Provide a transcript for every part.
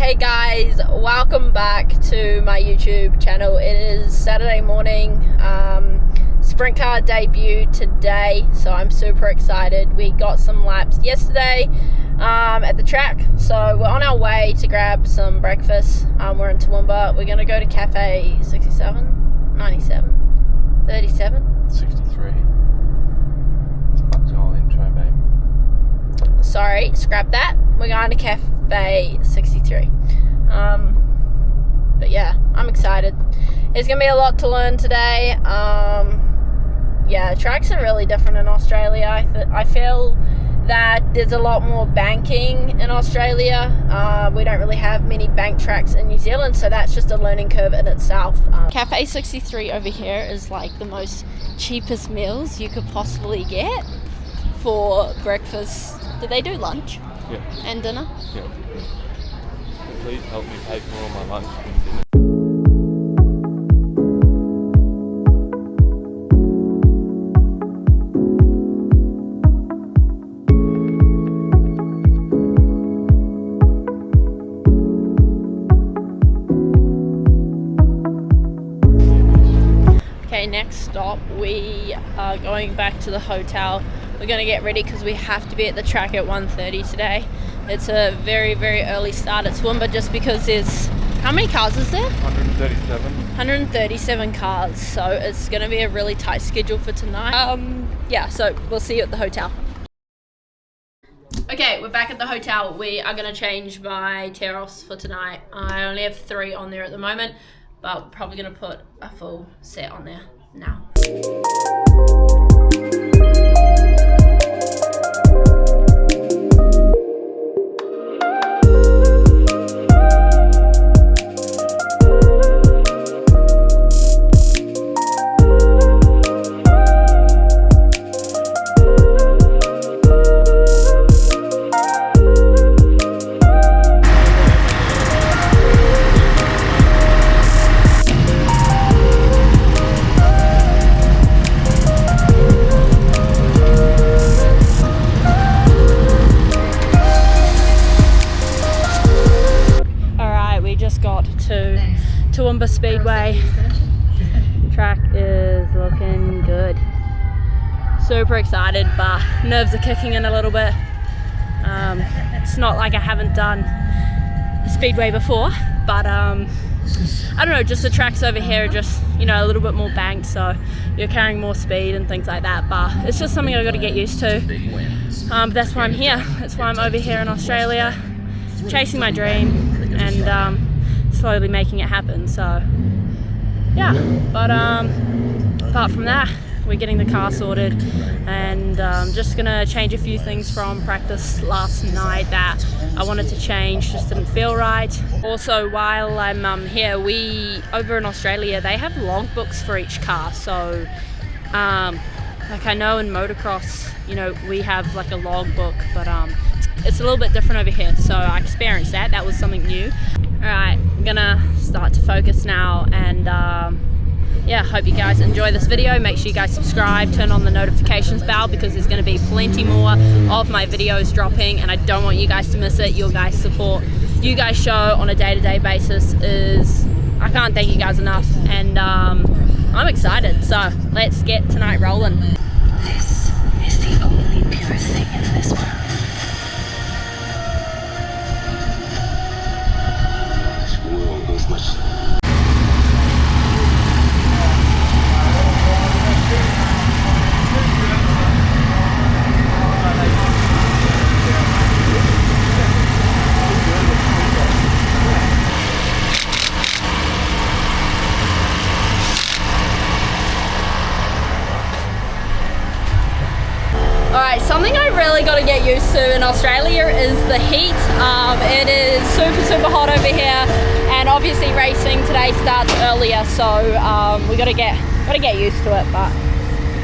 Hey guys, welcome back to my YouTube channel. It is Saturday morning, sprint car debut today, so I'm super excited. We got some laps yesterday at the track, so we're on our way to grab some breakfast. We're in Toowoomba. We're gonna go to Cafe 67, 97, 37, 63. That's our intro, babe. Sorry, scrap that. We're going to Cafe 63. But yeah, I'm excited. There's gonna be a lot to learn today. Yeah, tracks are really different in Australia. I feel that there's a lot more banking in Australia. We don't really have many bank tracks in New Zealand, so that's just a learning curve in itself. Cafe 63 over here is like the most cheapest meals you could possibly get for breakfast. Do they do lunch? Yeah. And dinner? Yeah. Please help me pay for all my lunch and dinner. Okay, next stop, we are going back to the hotel. We're going to get ready because we have to be at the track at 1:30 today. It's a very, very early start at Toowoomba just because there's... How many cars is there? 137. 137 cars, so it's going to be a really tight schedule for tonight. Yeah, so we'll see you at the hotel. Okay, we're back at the hotel. We are going to change my tear-offs for tonight. I only have 3 on there at the moment, but we're probably going to put a full set on there now. Toowoomba Speedway. Track is looking good. Super excited, but nerves are kicking in a little bit. It's not like I haven't done Speedway before, but I don't know, just the tracks over here are just, you know, a little bit more banked, so you're carrying more speed and things like that, but it's just something I've got to get used to. But that's why I'm here. That's why I'm over here in Australia, chasing my dream and slowly making it happen. So yeah, but apart from that, we're getting the car sorted and just gonna change a few things from practice last night that I wanted to change, just didn't feel right. Also, while I'm here, over in Australia, they have logbooks for each car. So like I know in motocross, you know, we have like a logbook, but it's a little bit different over here, so I experienced that. That was something new. Alright, I'm gonna start to focus now, and yeah, hope you guys enjoy this video. Make sure you guys subscribe, turn on the notifications bell, because there's gonna be plenty more of my videos dropping, and I don't want you guys to miss it. Your guys' support, you guys show on a day-to-day basis is, I can't thank you guys enough, and I'm excited, so let's get tonight rolling. This is the only pure thing in this world. Alright, something I really got to get used to in Australia is the heat. It is super hot over here, and obviously racing today starts earlier, so we got to get used to it. But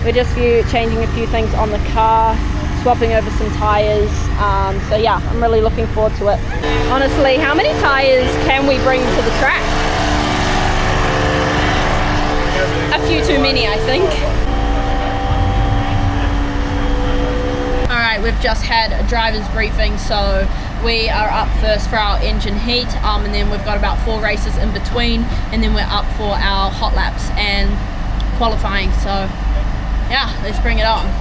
we're just changing a few things on the car, swapping over some tires. So yeah, I'm really looking forward to it. Honestly, how many tires can we bring to the track? A few too many, I think. Alright, we've just had a driver's briefing, so we are up first for our engine heat, and then we've got about 4 races in between, and then we're up for our hot laps and qualifying. So yeah, let's bring it on.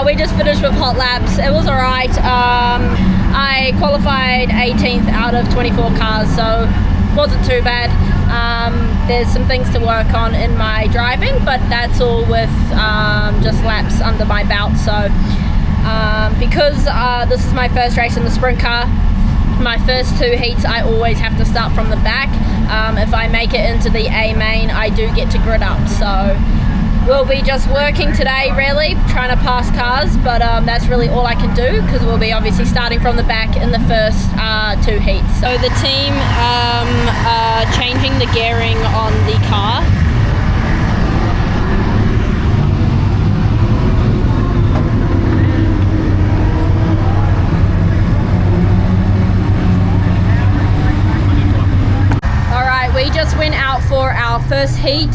We just finished with hot laps. It was alright. I qualified 18th out of 24 cars, so wasn't too bad. There's some things to work on in my driving, but that's all with just laps under my belt. So because this is my first race in the sprint car, my first 2 heats I always have to start from the back. If I make it into the A main, I do get to grid up. So we'll be just working today, really, trying to pass cars, but that's really all I can do, because we'll be obviously starting from the back in the first 2 heats. So the team are changing the gearing on the car. We just went out for our first heat.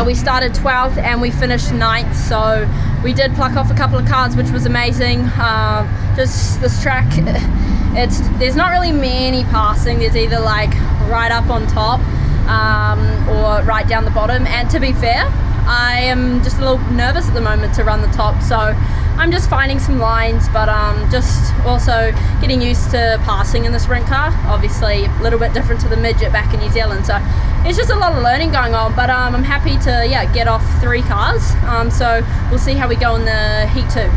We started 12th and we finished 9th, so we did pluck off a couple of cars, which was amazing. Just this track, there's not really many passing. There's either like right up on top or right down the bottom, and to be fair, I am just a little nervous at the moment to run the top, so I'm just finding some lines, but just also getting used to passing in the sprint car. Obviously a little bit different to the midget back in New Zealand, so it's just a lot of learning going on, but I'm happy to get off 3 cars, so we'll see how we go in the heat 2.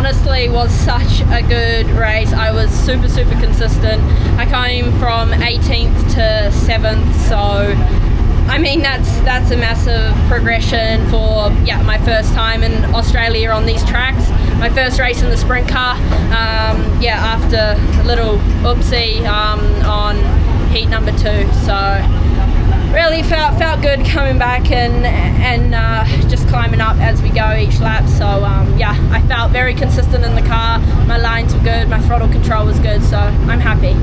honestly was such a good race. I was super consistent. I came from 18th to 7th, so I mean that's a massive progression for my first time in Australia on these tracks. My first race in the sprint car, after a little oopsie on heat number 2, so really felt good coming back and just climbing up as we go each lap. So I felt very consistent in the car. My lines were good, my throttle control was good, so I'm happy.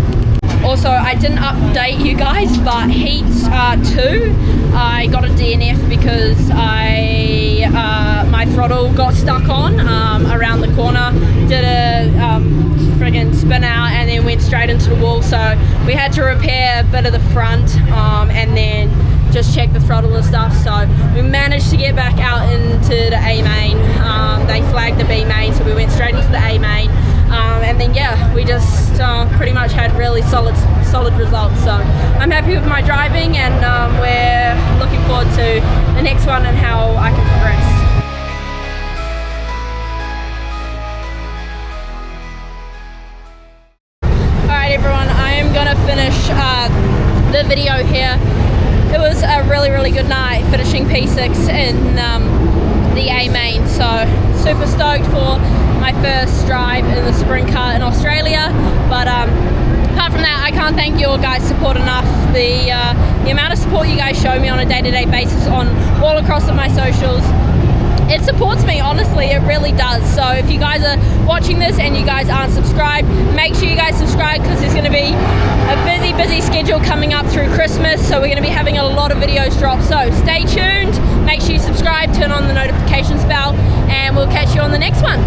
Also, I didn't update you guys, but heat 2, I got a DNF because my throttle got stuck on around the corner. Did a friggin' spin out and then went straight into the wall. So we had to repair a bit of the front and then just check the throttle and stuff. So we managed to get back out into the A main. They flagged the B main, so we went straight into the A main. And then we just pretty much had really solid results. So I'm happy with my driving, and we're looking forward to the next one and how I can progress. Alright everyone, I am gonna finish the video here. It was a really good night, finishing P6 in the A main, so super stoked for my first drive in the sprint car in Australia. But apart from that, I can't thank you all guys' support enough. The amount of support you guys show me on a day-to-day basis on all across of my socials, it supports me, honestly, it really does. So if you guys are watching this and you guys aren't subscribed, make sure you guys subscribe, because there's going to be a busy schedule coming up through Christmas, so we're going to be having a lot of videos drop. So stay tuned, make sure you subscribe, turn on the notifications bell, and we'll catch you on the next one.